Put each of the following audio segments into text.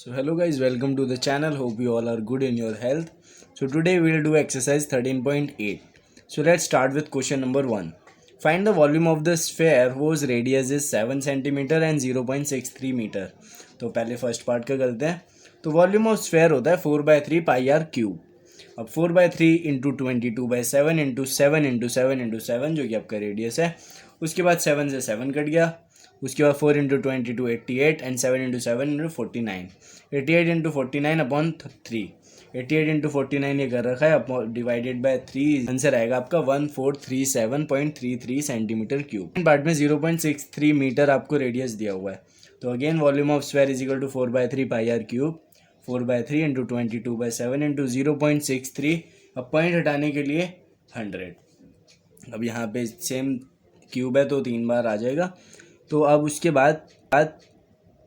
So hello guys, welcome to the channel. Hope you all are good in your health. So today we will do exercise 13.8. So let's start with question number 1. Find the volume of the sphere whose radius is 7 cm and 0.63 meter. तो पहले first part का करते हैं. तो volume of sphere होता है 4/3 pi r cube. अब 4/3 into 22/7 into 7 into 7 into 7 जो कि आपका रेडियस है. उसके बाद 7 से 7 कट गया. उसके बाद 4 into 22 88 and 7 into 7 into 49. 88 into 49 upon 3. 88 into 49 ये कर रखा है डिवाइडेड बाय 3. आंसर आएगा आपका 1437.33 सेंटीमीटर क्यूब. पार्ट में 0.63 मीटर आपको रेडियस दिया हुआ है. तो again volume of sphere is equal to 4/3 pi r cube. 4/3 into 22/7 into 0.63. अब पॉइंट हटाने के लिए 100. अब यहाँ पे सेम क्यूब है तो 3 बार आ जाएगा. तो अब उसके बाद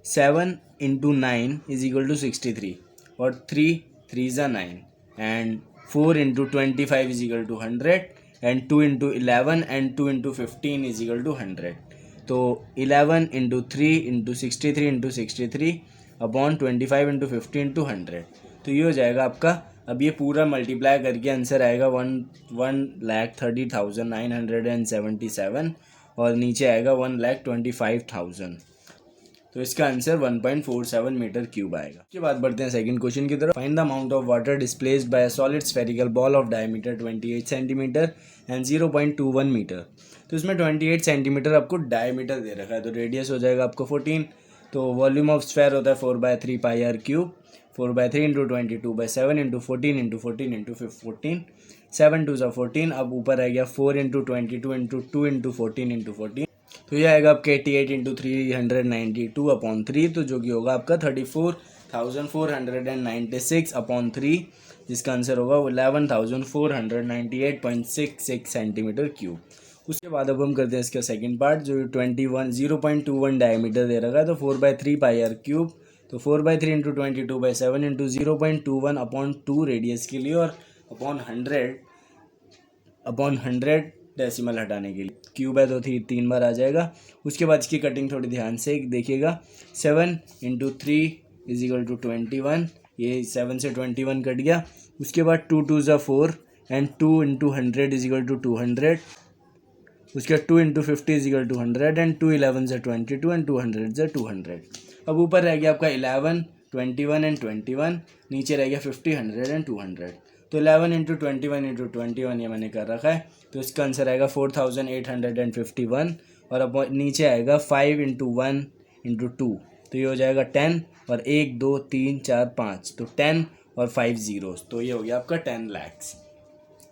7 इंटू 9 इज इक्वल टू 63 और 3 3 9 and 4 into 25 is equal to 100 and 2 into 11 and 2 into 15 is equal to 100. तो 11 into 3 into 63 into 63 upon 25 into 15 into 100. तो ये हो जाएगा आपका. अब ये पूरा मल्टीप्लाई करके आंसर आएगा 1,30,977 और नीचे आएगा 1,25,000. तो इसका आंसर 1.47 मीटर क्यूब आएगा. उसके बाद बढ़ते हैं सेकंड क्वेश्चन की तरफ. Find the amount of water displaced by a solid spherical ball of diameter 28 centimetre and 0.21 metre. तो इसमें 28 सेंटीमीटर आपको डायमीटर दे रखा है. तो रेडियस हो जाएगा आपको 14. तो वॉल्यूम ऑफ स्फेयर होता है 4/3 pi r cube. 4/3 into 22/7 into 14 into 14 into 14. 7 2 14. अब ऊपर आ गया 4 इंटू 22 इंटू 2 इंटू 14 इंटू 14. तो ये आएगा आपका 88 इंटू 392 अपॉन 3. तो जो कि होगा आपका 34,496 अपॉन 3 जिसका आंसर होगा 11,498.66 सेंटीमीटर क्यूब. उसके बाद अब हम करते हैं इसका सेकंड पार्ट जो 0.21 डायमीटर दे रखा है. तो 4/3 पाई आर क्यूब. तो 4/3 इंटू 22/7 इंटू 0.21 अपॉन 2 रेडियस के लिए और अपॉन 100 डेसिमल हटाने के लिए. क्यूब है तो 3 बार आ जाएगा. उसके बाद इसकी कटिंग थोड़ी ध्यान से देखिएगा. 7 इंटू 3 इज इक्वल टू 21. ये 7 से 21 कट गया. उसके बाद 2 2 4 and 2 into 100 is equal to 200. उसके बाद 2 into 50 is equal to 100 and 2 11 से 22 एंड 200 से 200. अब ऊपर रह गया आपका 11 21 एंड 21. नीचे रह गया 50 100 एंड 200. तो 11 इंटू 21 इंटू 21 ये मैंने कर रखा है. तो इसका आंसर आएगा 4,851 और अब नीचे आएगा 5 इंटू 1 इंटू 2. तो ये हो जाएगा 10 और 1 2 3 4 5. तो 10 और 5 जीरोस. तो ये हो गया आपका 10 lakhs.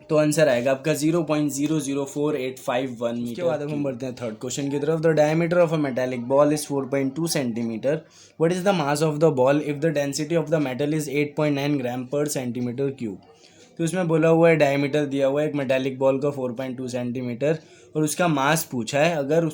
तो आंसर आएगा आपका 0.004851 मीटर. उसके बाद अब हम बढ़ते हैं थर्ड क्वेश्चन की तरफ. The diameter of a metallic ball is 4.2 centimetre. What is the mass of the ball if the density of the metal is 8.9 ग्राम पर सेंटीमीटर क्यूब. तो इसमें बोला हुआ है डायमीटर दिया हुआ है एक मेटालिक बॉल का 4.2 सेंटीमीटर और उसका मास पूछा है अगर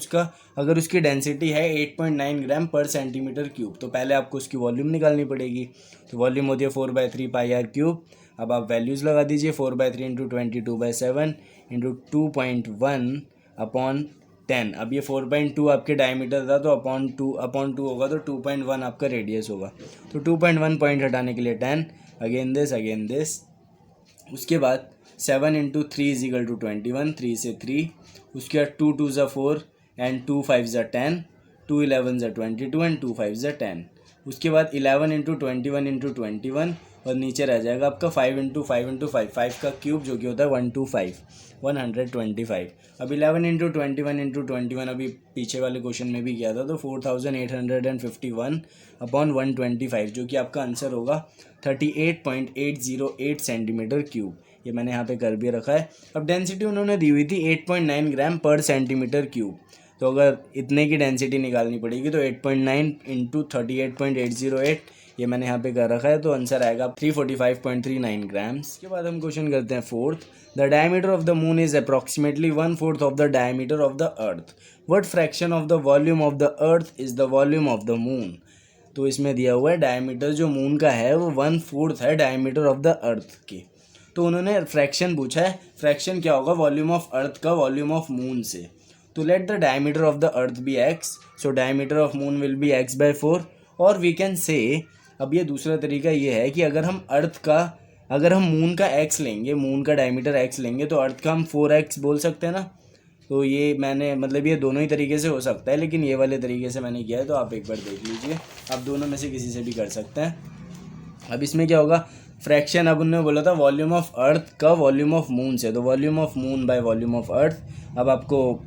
उसकी डेंसिटी है 8.9 ग्राम पर सेंटीमीटर क्यूब. तो पहले आपको उसकी वॉल्यूम निकालनी पड़ेगी. तो वॉल्यूम होती है 4/3 पाई आर क्यूब. अब आप वैल्यूज़ लगा दीजिए. 4/3 इंटू 22/7 इंटू 2.1 अपॉन 10. अब ये 4.2 आपके डायमीटर था तो अपॉन टू होगा तो 2.1 आपका रेडियस होगा. तो 2.1 पॉइंट हटाने के लिए 10 अगेन दिस. उसके बाद 7 इंटू 3 इज इक्वल टू 21. 3 से 3. उसके बाद 2 2 4 एंड 2 5 10. 2 11 22 एंड 2 5 10. उसके बाद 11 इंटू 21 इंटू 21 और नीचे रह जाएगा आपका 5 इंटू 5 इंटू 5 का क्यूब जो कि होता है 125. अब 11 इंटू 21 इंटू 21 अभी पीछे वाले क्वेश्चन में भी किया था. तो 4,851 अपॉन 125 जो कि आपका आंसर होगा 38.808 सेंटीमीटर क्यूब. ये मैंने यहाँ पे कर भी रखा है. अब डेंसिटी उन्होंने दी हुई थी 8.9 ग्राम पर सेंटीमीटर क्यूब. तो अगर इतने की डेंसिटी निकालनी पड़ेगी तो 8.9 इंटू 38.808 ये मैंने यहाँ पे कर रखा है. तो आंसर आएगा 345.39 ग्राम्स. इसके बाद हम क्वेश्चन करते हैं fourth. The diameter of the moon is approximately 1/4 of the diameter of the earth. What fraction of the volume of the earth is the volume of the moon. तो इसमें दिया हुआ है डायमीटर जो मून का है वो 1/4 है डायमीटर ऑफ द अर्थ की. तो उन्होंने फ्रैक्शन पूछा है. फ्रैक्शन क्या होगा वॉल्यूम ऑफ अर्थ का वॉल्यूम ऑफ मून से. तो let the diameter of the earth be x. So diameter of moon will be x/4 और वी कैन से अब ये दूसरा तरीका ये है कि अगर हम मून का एक्स लेंगे, मून का डायमीटर एक्स लेंगे, तो अर्थ का हम 4x बोल सकते हैं ना। तो ये मैंने मतलब ये दोनों ही तरीके से हो सकता है, लेकिन ये वाले तरीके से मैंने किया है, तो आप एक बार देख लीजिए। आप दोनों में से किसी से भी कर सकते हैं। अब इसमें क्या होगा, फ्रैक्शन अब उन्होंने बोला था वॉल्यूम ऑफ अर्थ का वॉल्यूम ऑफ मून से, तो volume of moon by volume of earth. अब आपको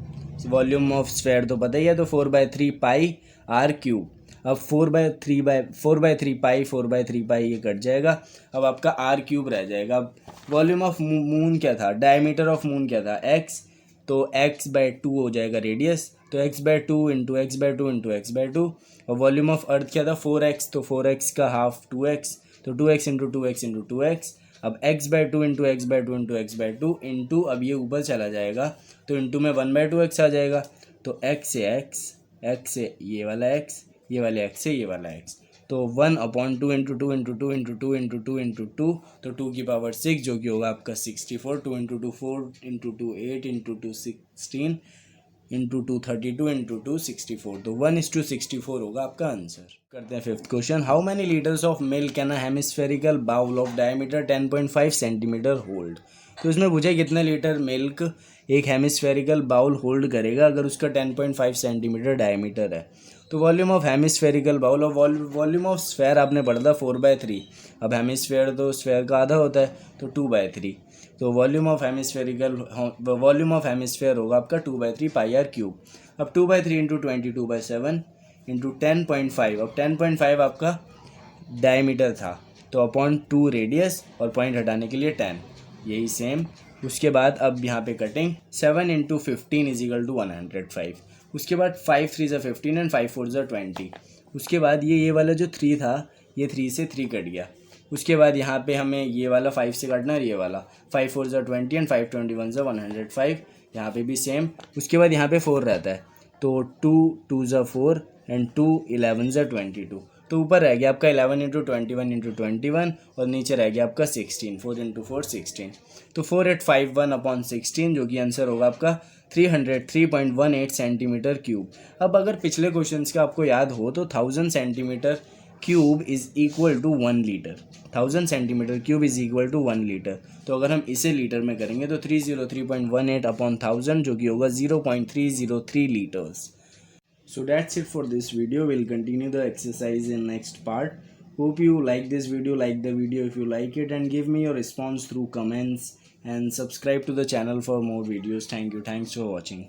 वॉल्यूम ऑफ स्फेयर तो पता ही है, तो 4/3 पाई आर क्यूब। अब 4/3 पाई ये कट जाएगा। अब आपका आर क्यूब रह जाएगा। अब वॉल्यूम ऑफ मून क्या था, डायमीटर ऑफ मून क्या था, एक्स, तो x/2 हो जाएगा रेडियस, तो x/2 into x/2 into x/2। और वॉल्यूम ऑफ अर्थ क्या था 4x, तो 4x का हाफ 2x, तो 2x into 2x into 2x। अब x/2 into x/2 into x/2 into, अब ये ऊपर चला जाएगा तो इंटू में 1/2x आ जाएगा। तो x से ये वाला x, ये वाले x से ये वाला x, तो 1/2 into 2 into 2 into 2 into 2 into 2, तो 2 की पावर 6 जो कि होगा आपका 64। 2 into 2 4 into 2 8 into 2 16 into 2 32 into 2 64, तो 1:64 होगा आपका आंसर। करते हैं fifth question. How many litres of milk can a hemispherical bowl of diameter 10.5 centimetre hold. तो इसमें पूछे कितने लीटर मिल्क एक हेमिस्फेरिकल बाउल होल्ड करेगा अगर उसका 10.5 सेंटीमीटर डायमीटर है। तो वॉल्यूम ऑफ हेमिस्फेरिकल बाउल और वॉल्यूम ऑफ स्फेयर आपने पढ़ा था 4/3। अब हेमिस्फेयर तो स्फेयर का आधा होता है, तो 2/3। तो वॉल्यूम ऑफ हेमिस्फेयर होगा आपका 2/3 पाई आर क्यूब। अब 2/3 इंटू 22/7 इंटू 10.5। अब 10.5 आपका डायमीटर था, तो अपॉन 2 रेडियस और पॉइंट हटाने के लिए 10, यही सेम। उसके बाद अब यहाँ पे cutting 7 into 15 is equal to 105। उसके बाद 5 3 ज़ा 15 एंड 5 4 ज़ा 20। उसके बाद ये वाला जो 3 था, ये 3 से 3 कट गया। उसके बाद यहाँ पे हमें ये वाला 5 से काटना है, ये वाला 5 4 ज़ा 20 एंड 5 21 ज़ा 105। यहाँ पे भी सेम। उसके बाद यहाँ पे 4 रहता है, तो 2 2 ज़ा 4 एंड 2 11 ज़ा 22। तो ऊपर रह गया आपका 11 इंटू 21 इंटू 21 और नीचे रह गया आपका 16, 4 इंटू 4 16। तो 4851/16 जो कि आंसर होगा आपका 303.18 सेंटीमीटर क्यूब। अब अगर पिछले क्वेश्चंस का आपको याद हो तो 1000 centimetre cube is equal to 1 litre. 1000 centimetre cube is equal to 1 litre. तो अगर हम इसे लीटर में करेंगे तो 303.18/1000 जो कि होगा 0.303 litres. So that's it for this video. We'll continue the exercise in next part. Hope you like this video. Like the video if you like it, and give me your response through comments, and subscribe to the channel for more videos. Thank you. Thanks for watching.